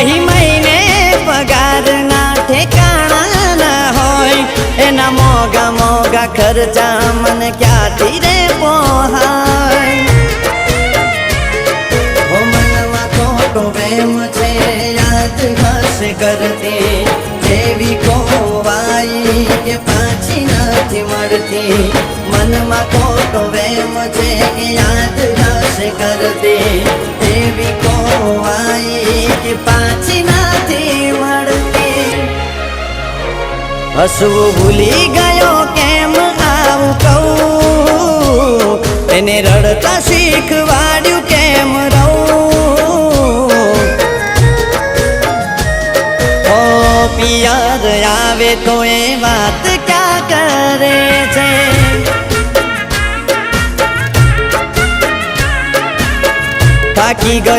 મહી મહિને પગારના ઠેકાણા ના હોય એના મોગા મોગા ખર્ચા મને ક્યાંથી રે પોહાય ઓ મનમાં ખોટો વેમ છે યાદ હશે કરતી જેવી ખોવાઈ કે પાછી નથી મળતી મનમાં ખોટો વેમ છે યાદ હશે કરતી જેવી ખોવાઈ કે પાછી નથી મળતી હસવું ભૂલી ગયો કેમ આવું કહું એને રડતા શીખવાડ્યું કેમ રહું ઓ પિયર આવે તો એ વાત ક્યાં કરે છે થાકી ગયો